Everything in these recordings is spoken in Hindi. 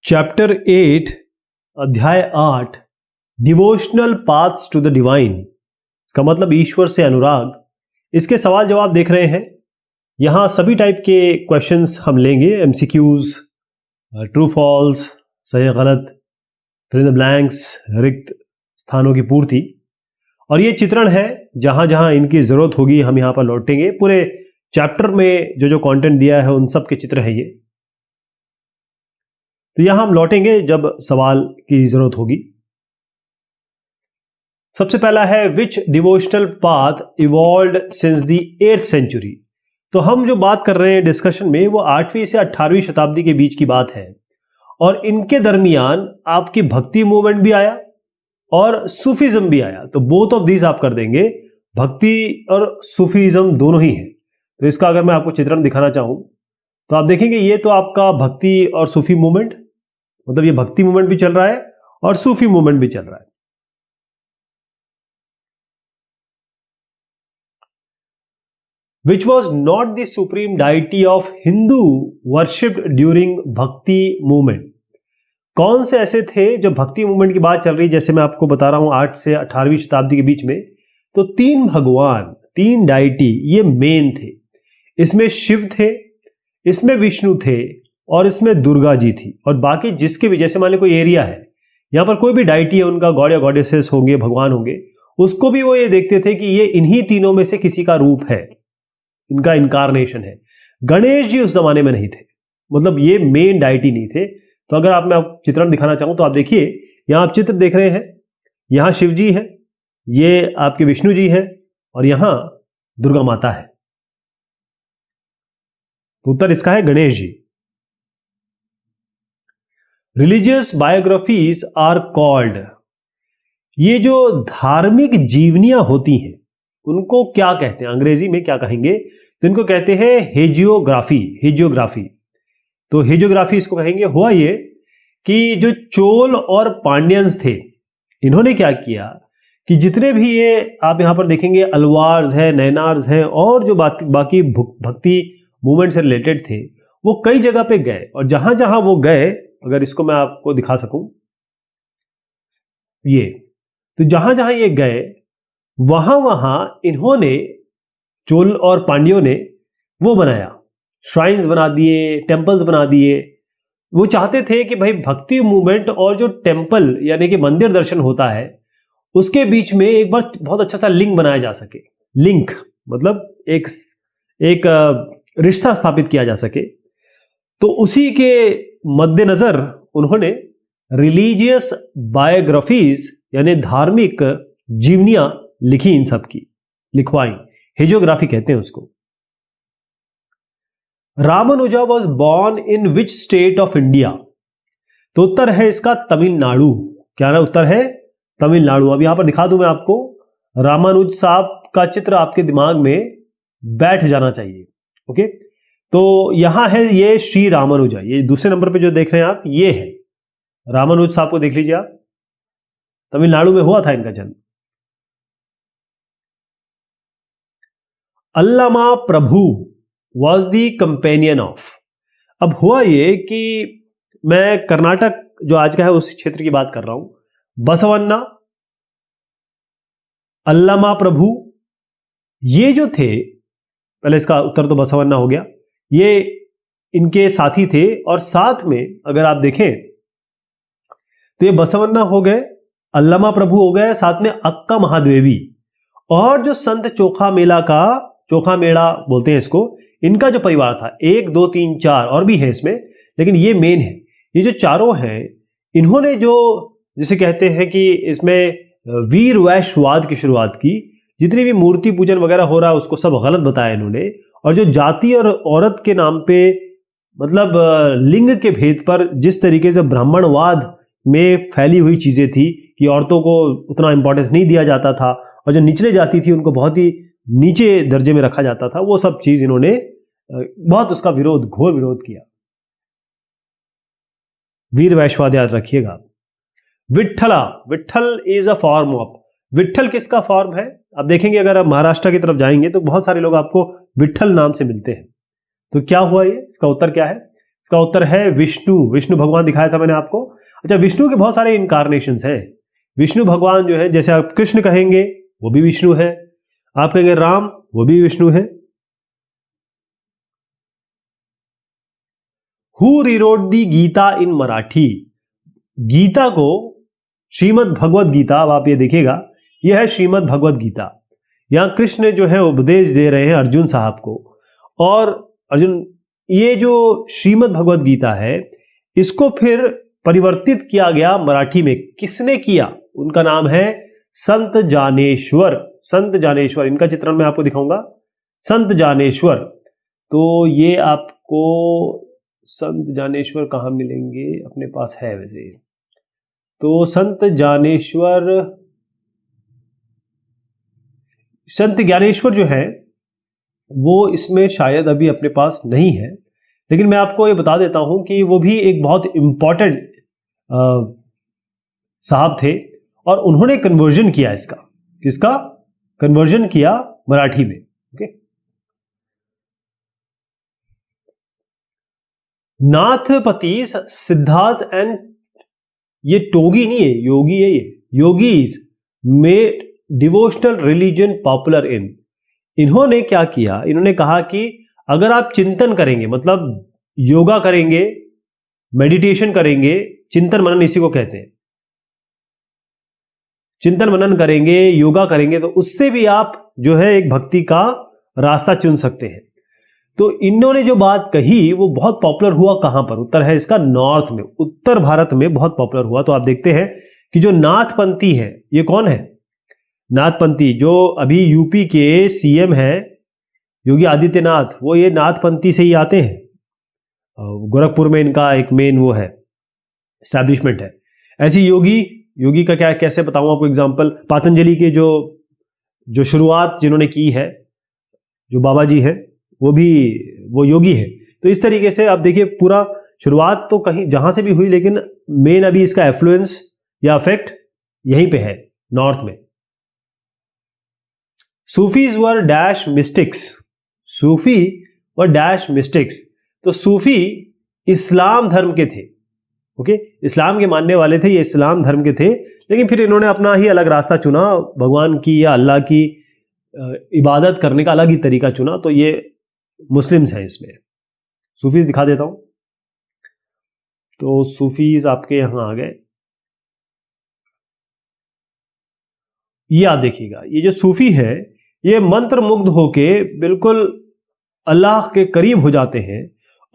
चैप्टर 8 अध्याय 8 devotional paths to the divine. इसका मतलब ईश्वर से अनुराग। इसके सवाल जवाब देख रहे हैं। यहां सभी टाइप के क्वेश्चंस हम लेंगे, एमसीक्यूज, ट्रू फॉल्स, सही गलत, फिल इन द ब्लैंक्स, रिक्त स्थानों की पूर्ति। और ये चित्रण है, जहां जहां इनकी जरूरत होगी हम यहां पर लौटेंगे। पूरे चैप्टर में जो जो कंटेंट दिया है उन सब के चित्र है ये। तो यहां हम लौटेंगे जब सवाल की जरूरत होगी। सबसे पहला है which devotional path evolved since the 8th century. तो हम जो बात कर रहे हैं डिस्कशन में वो 8वीं से 18वीं शताब्दी के बीच की बात है, और इनके दरमियान आपकी भक्ति मूवमेंट भी आया और सूफीज्म भी आया। तो बोथ ऑफ दीज आप कर देंगे, भक्ति और सूफीज्म दोनों ही है। तो इसका अगर मैं आपको चित्रण दिखाना चाहूं तो आप देखेंगे ये तो आपका भक्ति और सूफी मूवमेंट, मतलब ये भक्ति मूवमेंट भी चल रहा है और सूफी मूवमेंट भी चल रहा है। Which was not the supreme deity of Hindu worshipped during भक्ति मूवमेंट। कौन से ऐसे थे जो भक्ति मूवमेंट की बात चल रही है, जैसे मैं आपको बता रहा हूं 8 से 18वीं शताब्दी के बीच में, तो 3 भगवान, 3 डाइटी ये मेन थे। इसमें शिव थे, इसमें विष्णु थे और इसमें दुर्गा जी थी। और बाकी जिसके भी, जैसे मान लो कोई एरिया है, यहां पर कोई भी डाइटी है, उनका गॉड या गॉडेसेस होंगे, भगवान होंगे, उसको भी वो ये देखते थे कि ये इन्हीं तीनों में से किसी का रूप है, इनका इनकारनेशन है। गणेश जी उस जमाने में नहीं थे, मतलब ये मेन डाइटी नहीं थे। तो अगर आप, मैं आप चित्रण दिखाना चाहूं तो आप देखिए, यहां आप चित्र देख रहे हैं, यहां शिव जी है, ये आपके विष्णु जी है और यहां दुर्गा माता है। तो उत्तर इसका है Ganesh ji. Religious biographies are called, ये जो धार्मिक जीवनियां होती हैं उनको क्या कहते हैं, अंग्रेजी में क्या कहेंगे, तो इनको कहते हैं हेजियोग्राफी। हेजियोग्राफी, तो हेजियोग्राफी इसको कहेंगे। हुआ ये कि जो चोल और पांड्यंस थे, इन्होंने क्या किया कि जितने भी ये आप यहां पर देखेंगे अलवार्स हैं, नैनार्स हैं और जो बाकी भक्ति मूवमेंट से रिलेटेड थे, वो कई जगह पे गए। और जहां जहां वो गए, अगर इसको मैं आपको दिखा सकूं, ये तो जहां जहां ये गए वहां वहां इन्होंने, चोल और पांड्यों ने वो बनाया, श्राइन्स बना दिए, टेम्पल्स बना दिए। वो चाहते थे कि भाई भक्ति मूवमेंट और जो टेम्पल यानी कि मंदिर दर्शन होता है उसके बीच में एक बार बहुत अच्छा सा लिंक बनाया जा सके। लिंक मतलब एक रिश्ता स्थापित किया जा सके। तो उसी के मद्देनजर उन्होंने रिलीजियस बायोग्राफीज यानी धार्मिक जीवनियां लिखी, इन सब की लिखवाई, हेजियोग्राफी कहते हैं उसको। Ramanuja was born in which state of India. तो उत्तर है इसका तमिलनाडु। क्या ना उत्तर है तमिलनाडु। अब यहां पर दिखा दूं मैं आपको, रामानुज साहब का चित्र आपके दिमाग में बैठ जाना चाहिए। ओके, तो यहां है ये श्री रामानुजा, ये दूसरे नंबर पे जो देख रहे हैं आप, ये है रामानुज साहब को देख लीजिए आप, तमिलनाडु में हुआ था इनका जन्म। अल्लामा प्रभु वॉज दी कंपेनियन ऑफ। अब हुआ ये कि मैं कर्नाटक जो आज का है उस क्षेत्र की बात कर रहा हूं। बसवन्ना, अल्लामा प्रभु, ये जो थे, पहले इसका उत्तर तो बसवन्ना हो गया, ये इनके साथी थे। और साथ में अगर आप देखें तो ये बसवन्ना हो गए, अल्लामा प्रभु हो गए, साथ में अक्का महादेवी और जो संत चोखा मेला बोलते हैं इसको, इनका जो परिवार था, 1 2 3 4 और भी है इसमें, लेकिन ये मेन है। ये जो चारों हैं, इन्होंने जो जिसे कहते हैं कि इसमें वीर वैश्यवाद की शुरुआत की। जितनी भी मूर्ति पूजन वगैरह हो रहा है उसको सब गलत बताया इन्होंने। और जो जाति और औरत के नाम पे, मतलब लिंग के भेद पर जिस तरीके से ब्राह्मणवाद में फैली हुई चीजें थी कि औरतों को उतना इंपॉर्टेंस नहीं दिया जाता था और जो निचले जाति थी उनको बहुत ही नीचे दर्जे में रखा जाता था, वो सब चीज इन्होंने बहुत उसका विरोध, घोर विरोध किया। वीर वैश्यवाद याद रखिएगा। Vitthala, Vitthal is a form of, Vitthal किसका फॉर्म है? आप देखेंगे अगर आप महाराष्ट्र की तरफ जाएंगे तो बहुत सारे लोग आपको विट्ठल नाम से मिलते हैं। तो क्या हुआ ये, इसका उत्तर क्या है? इसका उत्तर है विष्णु। विष्णु भगवान दिखाया था मैंने आपको। अच्छा, विष्णु के बहुत सारे इनकारनेशंस हैं। विष्णु भगवान जो है, जैसे आप कृष्ण कहेंगे वो भी विष्णु है, आप कहेंगे राम वो भी विष्णु है। हु रीरोट दी गीता इन मराठी? गीता को, श्रीमद् भगवद गीता, अब आप ये देखिएगा, यह है श्रीमद् भगवद गीता। यहां कृष्ण जो है उपदेश दे रहे हैं अर्जुन साहब को, और अर्जुन, ये जो श्रीमद् भगवद गीता है इसको फिर परिवर्तित किया गया मराठी में। किसने किया? उनका नाम है संत जानेश्वर। संत जानेश्वर, इनका चित्रण मैं आपको दिखाऊंगा। संत जानेश्वर, तो ये आपको संत जानेश्वर कहां मिलेंगे? अपने पास है वैसे तो संत जानेश्वर, संत ज्ञानेश्वर जो है वो इसमें शायद अभी अपने पास नहीं है, लेकिन मैं आपको ये बता देता हूं कि वो भी एक बहुत इंपॉर्टेंट साहब थे, और उन्होंने कन्वर्जन किया इसका। किसका कन्वर्जन किया? मराठी में। ओके, नाथपति सिद्धार्थ एंड, ये टोगी नहीं है, योगी है ये। Yogis made devotional religion popular in. इन्होंने क्या किया? इन्होंने कहा कि अगर आप चिंतन करेंगे, मतलब योगा करेंगे, मेडिटेशन करेंगे, चिंतन मनन इसी को कहते हैं, चिंतन मनन करेंगे, योगा करेंगे, तो उससे भी आप जो है एक भक्ति का रास्ता चुन सकते हैं। तो इन्होंने जो बात कही वो बहुत पॉपुलर हुआ। कहां पर? उत्तर है इसका नॉर्थ में, उत्तर भारत में बहुत पॉपुलर हुआ। तो आप देखते हैं कि जो नाथपंथी है, ये कौन है? नाथपंथी, जो अभी यूपी के सीएम है योगी आदित्यनाथ, वो ये नाथपंथी से ही आते हैं। गोरखपुर में इनका एक मेन वो है, एस्टैब्लिशमेंट है। ऐसी योगी का क्या, कैसे बताऊं आपको एग्जांपल? पतंजलि के जो शुरुआत जिन्होंने की है, जो बाबा जी हैं, वो योगी है। तो इस तरीके से आप देखिए, पूरा शुरुआत तो कहीं जहां से भी हुई, लेकिन मेन अभी इसका एफ्लुएंस या इफेक्ट यहीं पे है, नॉर्थ में। सूफीज वर डैश मिस्टिक्स। सूफी वर डैश मिस्टिक्स। तो सूफी इस्लाम धर्म के थे। ओके, इस्लाम के मानने वाले थे, ये इस्लाम धर्म के थे, लेकिन फिर इन्होंने अपना ही अलग रास्ता चुना, भगवान की या अल्लाह की इबादत करने का अलग ही तरीका चुना। तो ये मुस्लिम्स हैं इसमें। सूफीज दिखा देता हूं। तो सूफीज आपके यहां आ गए, ये आप देखिएगा, ये जो सूफी है ये मंत्र मुग्ध होके बिल्कुल अल्लाह के करीब हो जाते हैं।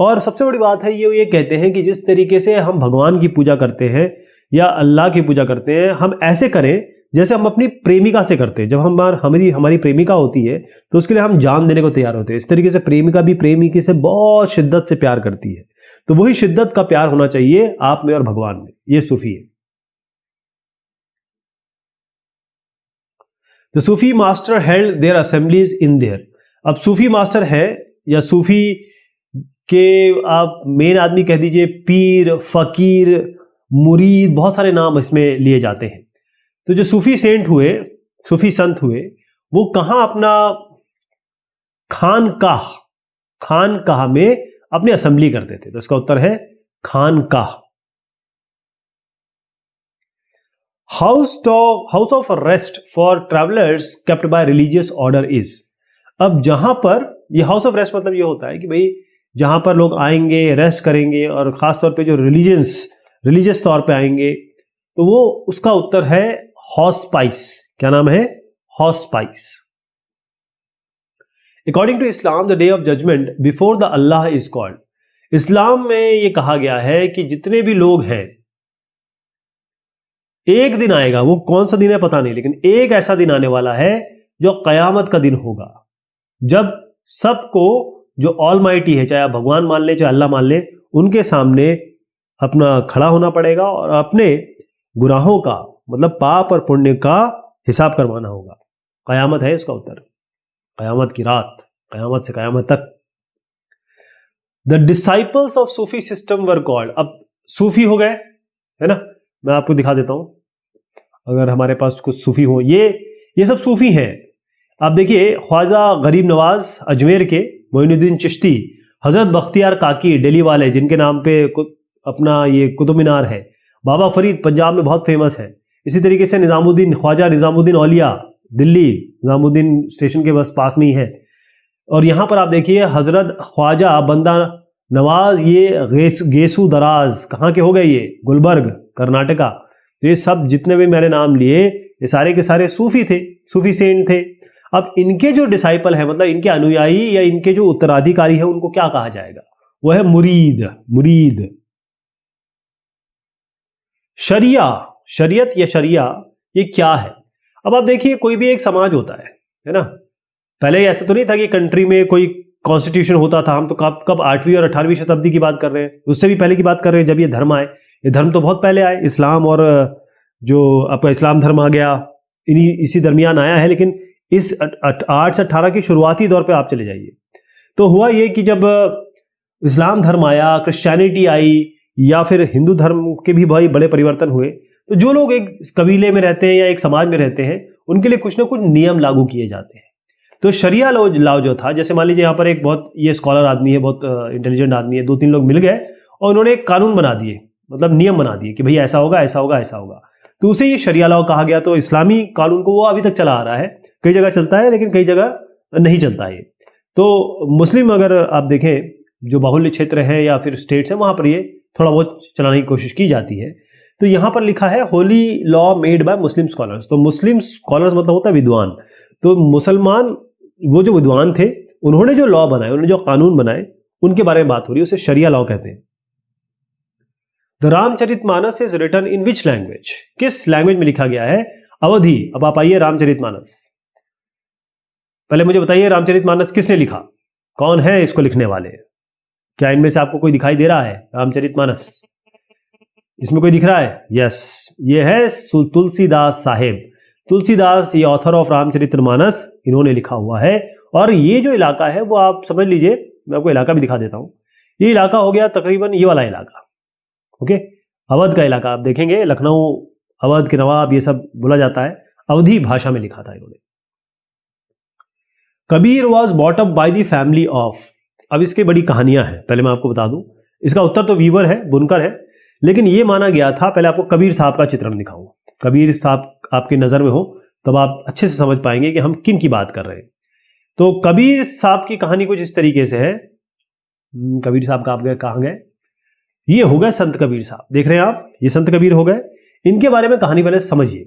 और सबसे बड़ी बात है, ये कहते हैं कि जिस तरीके से हम भगवान की पूजा करते हैं या अल्लाह की पूजा करते हैं, हम ऐसे करें जैसे हम अपनी प्रेमिका से करते हैं। जब हमारी प्रेमिका होती है तो उसके लिए हम जान देने को तैयार होते हैं। इस तरीके से प्रेमिका भी प्रेमिकी से बहुत शिद्दत से प्यार करती है। तो वही शिद्दत का प्यार होना चाहिए आप में और भगवान में। ये सूफी है। The Sufi master held there assemblies in their. अब सूफी मास्टर है या सूफी के आप मेन आदमी कह दीजिए, पीर, फकीर, मुरीद, बहुत सारे नाम इसमें लिए जाते हैं। तो जो सूफी सेंट हुए, सूफी संत हुए, वो कहां अपना खानकाह में अपनी असेंबली करते थे। तो इसका उत्तर है खानकाह। House of rest for travellers kept by religious order is. अब जहां पर ये हाउस ऑफ रेस्ट मतलब ये होता है कि भाई जहां पर लोग आएंगे, रेस्ट करेंगे, और खासतौर पे जो रिलीजियस तौर पे आएंगे, तो वो उसका उत्तर है हॉस्पाइस। क्या नाम है? Hospice. According to Islam the day of judgement before the Allah is called. इस्लाम में ये कहा गया है कि जितने भी लोग हैं, एक दिन आएगा, वो कौन सा दिन है पता नहीं, लेकिन एक ऐसा दिन आने वाला है जो कयामत का दिन होगा, जब सबको जो ऑलमाइटी है, चाहे आप भगवान मान ले चाहे अल्लाह मान ले, उनके सामने अपना खड़ा होना पड़ेगा और अपने गुनाहों का, मतलब पाप और पुण्य का हिसाब करवाना होगा। कयामत है इसका उत्तर, कयामत की रात, कयामत से कयामत तक। The disciples of Sufi system were called. अब सूफी हो गए, है ना, मैं आपको दिखा देता हूं, अगर हमारे पास कुछ सूफी हो। ये सब सूफी हैं। आप देखिए, ख्वाजा गरीब नवाज अजमेर के, मोइनुद्दीन चिश्ती, हजरत बख्तियार काकी दिल्ली वाले, जिनके नाम पे अपना ये कुतुब मीनार है। बाबा फरीद पंजाब में बहुत फेमस है। इसी तरीके से निजामुद्दीन, ख्वाजा निजामुद्दीन औलिया दिल्ली, निजामुद्दीन स्टेशन के बस पास में ही है। और यहाँ पर आप देखिए हजरत ख्वाजा बंदा नवाज, ये गेसू दराज कहाँ के हो गए? ये गुलबर्ग, कर्नाटका। ये सब जितने भी मैंने नाम लिए ये सारे के सारे सूफी थे, सूफी सेंट थे। अब इनके जो डिसाइपल है, मतलब इनके अनुयायी या इनके जो उत्तराधिकारी है, उनको क्या कहा जाएगा? वो है मुरीद। मुरीद। शरिया, शरीयत या शरिया, ये क्या है? अब आप देखिए कोई भी एक समाज होता है ना। पहले ऐसा तो नहीं था कि कंट्री में कोई कॉन्स्टिट्यूशन होता था। हम तो कब 8वीं और 18वीं शताब्दी की बात कर रहे हैं, उससे भी पहले की बात कर रहे हैं जब ये धर्म आए। ये धर्म तो बहुत पहले आए, इस्लाम, और जो आपका इस्लाम धर्म आ गया इसी दरमियान आया है। लेकिन इस 8 से 18 की शुरुआती दौर पे आप चले जाइए तो हुआ ये कि जब इस्लाम धर्म आया, क्रिश्चियनिटी आई, या फिर हिंदू धर्म के भी भाई बड़े परिवर्तन हुए, तो जो लोग एक कबीले में रहते हैं या एक समाज में रहते हैं, उनके लिए कुछ ना कुछ नियम लागू किए जाते हैं। तो शरिया लॉ जो था, जैसे मान लीजिए यहाँ पर एक बहुत ये स्कॉलर आदमी है, बहुत इंटेलिजेंट आदमी है, 2-3 लोग मिल गए और उन्होंने एक कानून बना दिए, मतलब नियम बना दिए कि भाई ऐसा होगा, ऐसा होगा, ऐसा होगा, तो उसे ये शरिया लॉ कहा गया। तो इस्लामी कानून को वो अभी तक चला आ रहा है, कई जगह चलता है लेकिन कई जगह नहीं चलता है। तो मुस्लिम, अगर आप देखें जो बाहुल्य क्षेत्र है या फिर स्टेट्स है, वहां पर ये थोड़ा बहुत चलाने की कोशिश की जाती है। तो यहाँ पर लिखा है Holi law made by Muslim scholars. तो मुस्लिम स्कॉलर्स मतलब होता है विद्वान। तो मुसलमान, वो जो विद्वान थे, उन्होंने जो लॉ बनाए, उन्होंने जो कानून बनाए, उनके बारे में बात हो रही है, उसे शरिया लॉ कहते हैं। The Ramcharitmanas is written in which language? किस लैंग्वेज में लिखा गया है? अवधी। अब आप आइए रामचरितमानस। पहले मुझे बताइए रामचरितमानस किसने लिखा? कौन है इसको लिखने वाले? क्या इनमें से आपको कोई दिखाई दे रहा है? रामचरितमानस इसमें कोई दिख रहा है? यस, ये है तुलसीदास साहेब। तुलसीदास, ये ऑथर ऑफ रामचरितमानस, इन्होंने लिखा हुआ है। और ये जो इलाका है वो आप समझ लीजिए, मैं आपको इलाका भी दिखा देता हूं। ये इलाका हो गया तकरीबन ये वाला इलाका, ओके, अवध का इलाका। आप देखेंगे लखनऊ, अवध के नवाब, ये सब बोला जाता है। अवधी भाषा में लिखा था इन्होंने। Kabir was bought up by the family of. अब इसकी बड़ी कहानियां हैं, पहले मैं आपको बता दूं। इसका उत्तर तो वीवर है, बुनकर है, लेकिन ये माना गया था। पहले आपको कबीर साहब का चित्रण दिखाऊं। कबीर साहब आपकी नजर में हो तब आप अच्छे से समझ पाएंगे कि हम किन की बात कर रहे हैं। तो कबीर साहब की कहानी कुछ इस तरीके से है। कबीर साहब कहाँ गए? ये हो गए संत कबीर साहब, देख रहे हैं आप, ये संत कबीर हो गए। इनके बारे में कहानी पहले समझिए।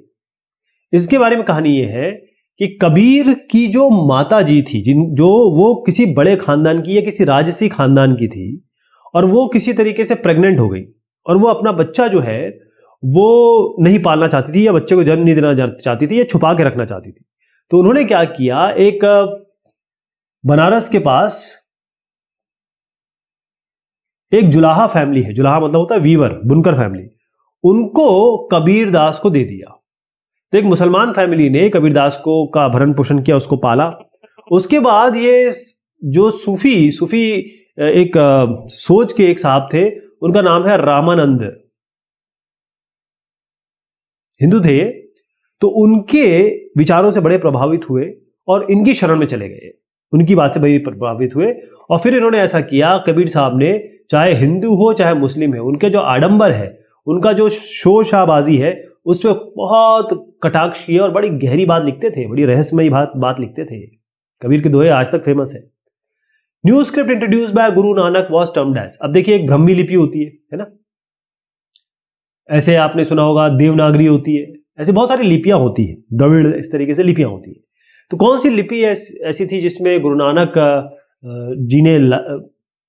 इसके बारे में कहानी ये है कि कबीर की जो माता जी थी, जो वो किसी बड़े खानदान की या किसी राजसी खानदान की थी, और वो किसी तरीके से प्रेग्नेंट हो गई, और वो अपना बच्चा जो है वो नहीं पालना चाहती थी, या बच्चे को जन्म नहीं देना चाहती थी, या छुपा के रखना चाहती थी। तो उन्होंने क्या किया, एक बनारस के पास एक जुलाहा फैमिली है, जुलाहा मतलब होता है वीवर, बुनकर फैमिली, उनको कबीरदास को दे दिया। तो एक मुसलमान फैमिली ने कबीरदास को का भरण पोषण किया, उसको पाला। उसके बाद ये जो सूफी एक सोच के एक साहब थे, उनका नाम है रामानंद, हिंदू थे। तो उनके विचारों से बड़े प्रभावित हुए और इनकी शरण में चले गए, उनकी बात से बड़े प्रभावित हुए। और फिर इन्होंने ऐसा किया, कबीर साहब ने, चाहे हिंदू हो चाहे मुस्लिम है, उनके जो आडंबर है, उनका जो शोशाबाजी है, उस पर बहुत कटाक्ष किया और बड़ी गहरी बात लिखते थे, बड़ी रहस्यमयी बात लिखते थे। कबीर के दोहे आज तक फेमस है। New script introduced by Guru Nanak was termed as. अब देखिए, एक ब्रह्मी लिपि होती है ना, ऐसे आपने सुना होगा, देवनागरी होती है, ऐसे बहुत सारी लिपियां होती है, द्रविड़, इस तरीके से लिपियां होती है। तो कौन सी लिपि ऐसी थी जिसमें गुरु नानक जी ने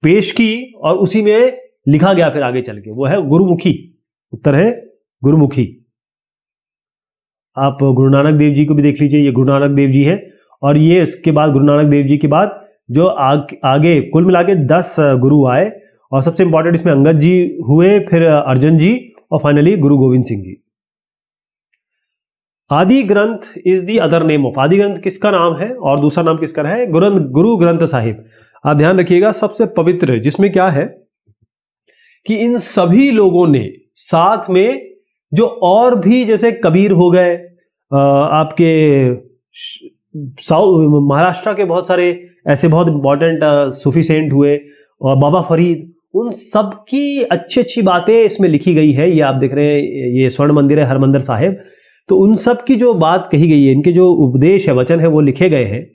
पेश की और उसी में लिखा गया फिर आगे चल के? वो है गुरुमुखी। उत्तर है गुरुमुखी। आप गुरु नानक देव जी को भी देख लीजिए, ये गुरु नानक देव जी है। और ये इसके बाद गुरु नानक देव जी के बाद जो आगे कुल मिला के 10 गुरु आए, और सबसे इंपॉर्टेंट इसमें अंगद जी हुए, फिर अर्जुन जी, और फाइनली गुरु गोविंद सिंह जी। आदि ग्रंथ is the other name of. आदि ग्रंथ किसका नाम है और दूसरा नाम किसका है? गुरु ग्रंथ साहिब। आप ध्यान रखिएगा, सबसे पवित्र, जिसमें क्या है कि इन सभी लोगों ने साथ में जो और भी, जैसे कबीर हो गए, आपके महाराष्ट्र के बहुत सारे ऐसे बहुत इंपॉर्टेंट सूफी सेंट हुए, और बाबा फरीद, उन सब की अच्छी अच्छी बातें इसमें लिखी गई है। ये आप देख रहे हैं, ये स्वर्ण मंदिर है हरमंदिर साहिब, तो उन सब की जो बात कही गई है, इनके जो उपदेश है, वचन है, वो लिखे गए हैं।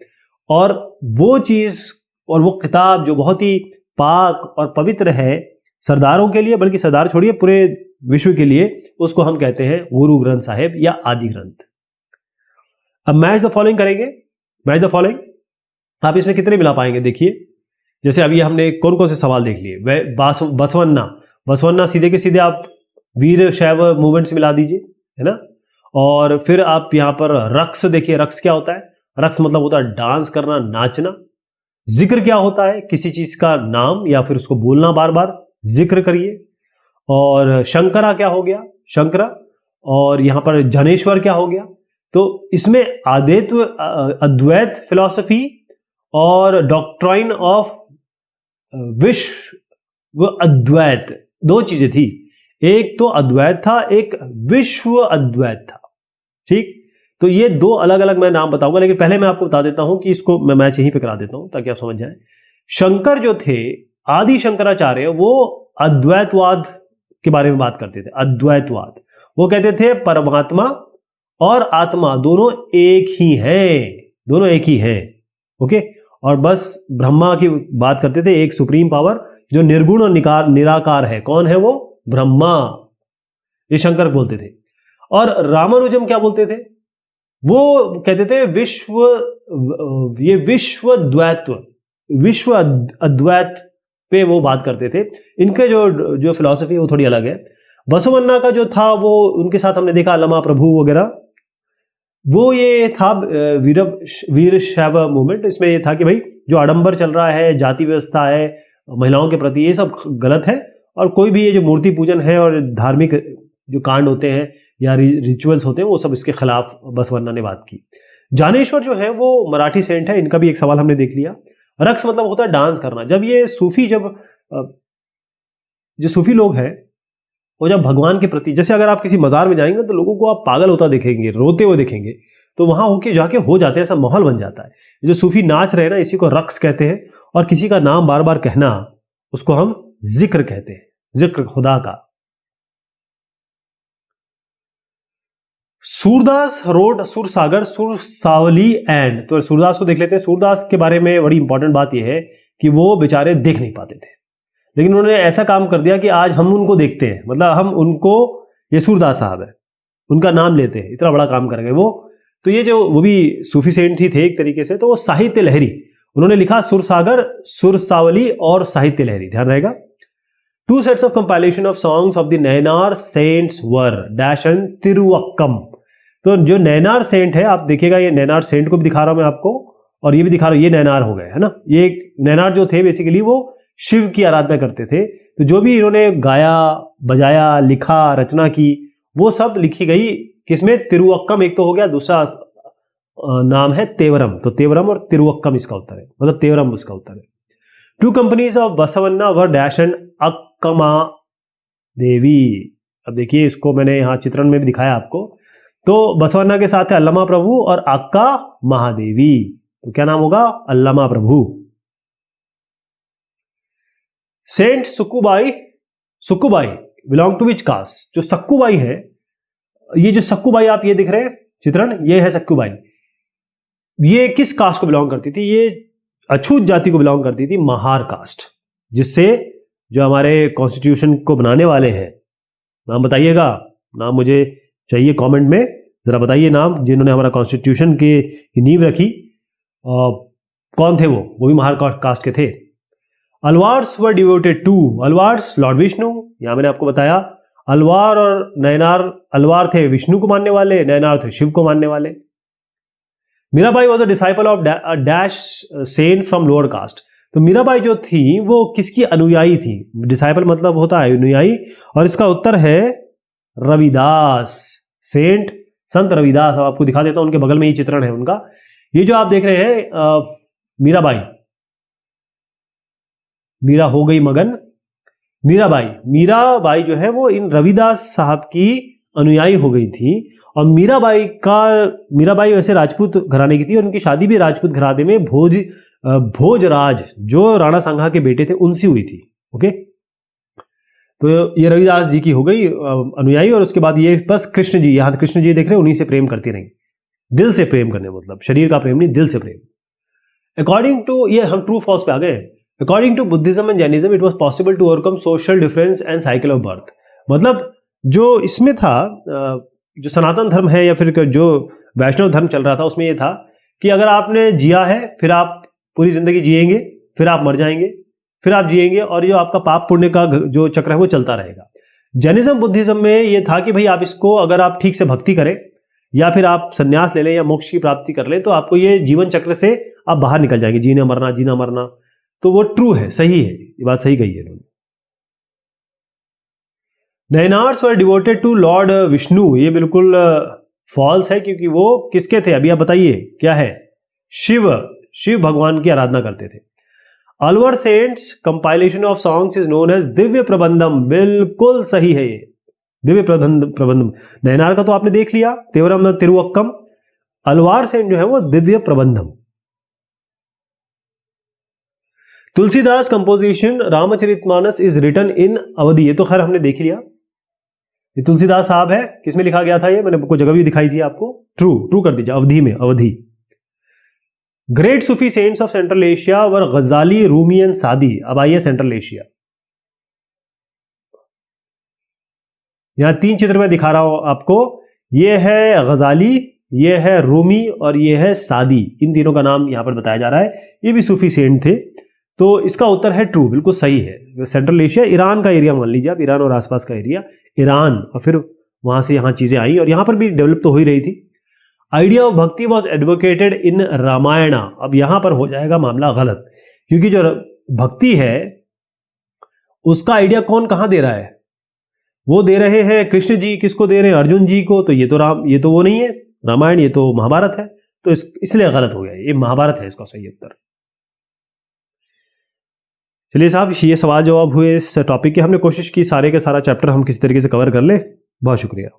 और वो चीज और वो किताब जो बहुत ही पाक और पवित्र है सरदारों के लिए, बल्कि सरदार छोड़िए पूरे विश्व के लिए, उसको हम कहते हैं गुरु ग्रंथ साहिब या आदि ग्रंथ। अब मैच द फॉलोइंग करेंगे। मैच द फॉलोइंग, आप इसमें कितने मिला पाएंगे? देखिए, जैसे अभी हमने कौन कौन से सवाल देख लिए। बसवन्ना सीधे के सीधे आप वीर शैव मूवमेंट से मिला दीजिए, है ना। और फिर आप यहां पर रक्स देखिए, रक्स क्या होता है? रक्स मतलब होता है डांस करना, नाचना। जिक्र क्या होता है? किसी चीज का नाम या फिर उसको बोलना, बार बार जिक्र करिए। और शंकरा क्या हो गया? शंकरा। और यहां पर जनेश्वर क्या हो गया? तो इसमें अद्वैत फिलॉसफी और डॉक्ट्राइन ऑफ विश्व अद्वैत, दो चीजें थी। एक तो अद्वैत था, एक विश्व अद्वैत था। ठीक, तो ये दो अलग अलग मैं नाम बताऊंगा, लेकिन पहले मैं आपको बता देता हूं कि इसको मैं मैच यहीं पे करा देता हूं ताकि आप समझ जाएं। शंकर जो थे, आदि शंकराचार्य, वो अद्वैतवाद के बारे में बात करते थे। अद्वैतवाद, वो कहते थे परमात्मा और आत्मा दोनों एक ही हैं, दोनों एक ही हैं। ओके, और बस ब्रह्मा की बात करते थे, एक सुप्रीम पावर जो निर्गुण और निराकार है। कौन है वो? ब्रह्मा। ये शंकर बोलते थे। और रामानुजम क्या बोलते थे? वो कहते थे ये विश्व अद्वैत पे वो बात करते थे। इनके जो फिलॉसफी वो थोड़ी अलग है। बसवन्ना का जो था वो, उनके साथ हमने देखा अल्लामा प्रभु वगैरह, वो ये था वीर शैव मूवमेंट। इसमें ये था कि भाई जो आडंबर चल रहा है, जाति व्यवस्था है महिलाओं के प्रति, ये सब गलत है। और कोई भी ये जो मूर्ति पूजन है और धार्मिक जो कांड होते हैं या रिचुअल्स होते हैं, वो सब इसके खिलाफ बसवन्ना ने बात की। जानेश्वर जो है वो मराठी सेंट है, इनका भी एक सवाल हमने देख लिया। रक्स मतलब होता है डांस करना। जब ये सूफी, जो सूफी लोग हैं, वो जब भगवान के प्रति, जैसे अगर आप किसी मजार में जाएंगे तो लोगों को आप पागल होता देखेंगे, रोते हुए देखेंगे, तो वहां होके जाके हो जाते हैं, ऐसा माहौल बन जाता है। जो सूफी नाच रहे हैं ना, इसी को रक्स कहते हैं। और किसी का नाम बार बार कहना, उसको हम जिक्र कहते हैं, जिक्र खुदा का। सूरदास रोड सुरसागर सुरसावली एंड, तो सूरदास को देख लेते हैं। सूरदास के बारे में बड़ी इंपॉर्टेंट बात यह है कि वो बेचारे देख नहीं पाते थे, लेकिन उन्होंने ऐसा काम कर दिया कि आज हम उनको देखते हैं। मतलब हम उनको, ये सूरदास साहब है, उनका नाम लेते हैं, इतना बड़ा काम कर गए वो। तो ये जो वो भी सूफी सेंट ही थे एक तरीके से, तो वो साहित्य लहरी, उन्होंने लिखा सुरसागर, सुरसावली और साहित्य लहरी, ध्यान रहेगा। 2 sets of compilation of songs of the Nayanar saints were dash and Tiruvakkam. तो जो नैनार सेंट है, आप देखिएगा, ये नैनार सेंट को भी दिखा रहा हूं मैं आपको, और ये भी दिखा रहा हूं, ये नैनार हो गए, है ना। ये नैनार जो थे बेसिकली वो शिव की आराधना करते थे। तो जो भी इन्होंने गाया, बजाया, लिखा, रचना की, वो सब लिखी गई किसमें? तिरुवक्कम एक तो हो गया, दूसरा नाम है तेवरम। तो तेवरम और तिरुवक्कम इसका उत्तर है, मतलब तेवरम उसका उत्तर है। 2 companies of Basavanna were dash and Akkama Devi. अब देखिए, इसको मैंने यहां चित्रण में भी दिखाया आपको। तो बसवन्ना के साथ है अल्लामा प्रभु और अक्का महादेवी। तो क्या नाम होगा? Allama Prabhu. Saint Sukkubai belong to which caste? जो सक्कूबाई है, ये जो सक्कूबाई आप ये दिख रहे हैं चित्रण, ये है सक्कूबाई। ये किस कास्ट को बिलोंग करती थी? ये अछूत जाति को बिलोंग करती थी, महार कास्ट, जिससे जो हमारे कॉन्स्टिट्यूशन को बनाने वाले हैं, नाम बताइएगा, नाम मुझे चाहिए कमेंट में, जरा बताइए नाम, जिन्होंने हमारा कॉन्स्टिट्यूशन की नींव रखी, कौन थे वो भी महार कास्ट के थे। Alvars were devoted to, Alvars lord Vishnu, यहां मैंने आपको बताया। अलवार और नैनार, अलवार थे विष्णु को मानने वाले, नैनार थे शिव को मानने वाले। Mirabai was a disciple of dash Saint from lower caste. तो मीराबाई जो थी वो किसकी अनुयायी थी? डिसाइपल मतलब होता है अनुयायी, और इसका उत्तर है रविदास, सेंट संत रविदास। अब आपको दिखा देता हूं, उनके बगल में ये चित्रण है उनका। ये जो आप देख रहे हैं मीराबाई, मीरा हो गई मगन, मीराबाई जो है वो इन रविदास साहब की अनुयायी हो गई थी। और मीराबाई वैसे राजपूत घराने की थी, और उनकी शादी भी राजपूत घराने में भोजराज जो राणा सांगा के बेटे थे उनसे हुई थी। ओके, तो ये रविदास जी की हो गई अनुयायी, और उसके बाद ये बस कृष्ण जी, यहाँ कृष्ण जी देख रहे हैं, उन्हीं से प्रेम करती रही। दिल से प्रेम करने मतलब शरीर का प्रेम नहीं, दिल से प्रेम। अकॉर्डिंग टू, ये हम ट्रू फॉल्स पे आ गए। According to Buddhism and Jainism it was possible to overcome social difference and cycle of birth. मतलब जो इसमें था, जो सनातन धर्म है या फिर जो वैष्णव धर्म चल रहा था, उसमें ये था कि अगर आपने जिया है फिर आप पूरी जिंदगी जिएंगे, फिर आप मर जाएंगे, फिर आप जिएंगे, और जो आपका पाप पुण्य का जो चक्र है वो चलता रहेगा। जैनिज्म बुद्धिज्म में ये था कि भाई आप इसको, अगर आप ठीक से भक्ति करें या फिर आप संन्यास ले लें या मोक्ष की प्राप्ति कर लें, तो आपको ये जीवन चक्र से आप बाहर निकल जाएंगे, जीना मरना जीना मरना। तो वो ट्रू है, सही है, ये बात सही कही है इन्होंने। Nayanars were devoted to lord Vishnu, ये बिल्कुल फॉल्स है, क्योंकि वो किसके थे अभी आप बताइए क्या है? शिव भगवान की आराधना करते थे। Alvar saints compilation of songs is known as Divya Prabandham, बिल्कुल सही है ये, दिव्य प्रबंधम। नयनार का तो आपने देख लिया, तेवरम तिरुवक्कम। अलवार सेंट जो है वो Divya Prabandham. Tulsidas composition Ramcharitmanas is written in Awadhi, ये तो खैर हमने देख लिया, ये तुलसीदास साहब है, किसमें लिखा गया था ये, मैंने कोई जगह भी दिखाई थी आपको। ट्रू कर दीजिए, अवधि में, Awadhi. Great Sufi saints of central Asia were Ghazali, Rumi and सादी। अब आइए सेंट्रल एशिया, यहां 3 चित्र में दिखा रहा हूं आपको, ये है गजाली, ये है रूमी और ये है सादी। इन तीनों का नाम यहां पर बताया जा रहा है, ये भी सूफी सेंट थे। तो इसका उत्तर है ट्रू, बिल्कुल सही है। सेंट्रल एशिया, ईरान का एरिया मान लीजिए आप, ईरान और आसपास का एरिया, ईरान, और फिर वहां से यहां चीजें आई और यहां पर भी डेवलप तो हो ही रही थी। आइडिया ऑफ भक्ति वॉज एडवोकेटेड इन रामायण। अब यहां पर हो जाएगा मामला गलत, क्योंकि जो भक्ति है उसका आइडिया कौन कहां दे रहा है? वो दे रहे हैं कृष्ण जी, किसको दे रहे हैं? अर्जुन जी को। तो ये तो वो नहीं है रामायण, ये तो महाभारत है, तो इसलिए गलत हो गया, ये महाभारत है इसका सही उत्तर। चलिए साहब, ये सवाल जवाब हुए इस टॉपिक के। हमने कोशिश की सारे के सारा चैप्टर हम किसी तरीके से कवर कर ले। बहुत शुक्रिया।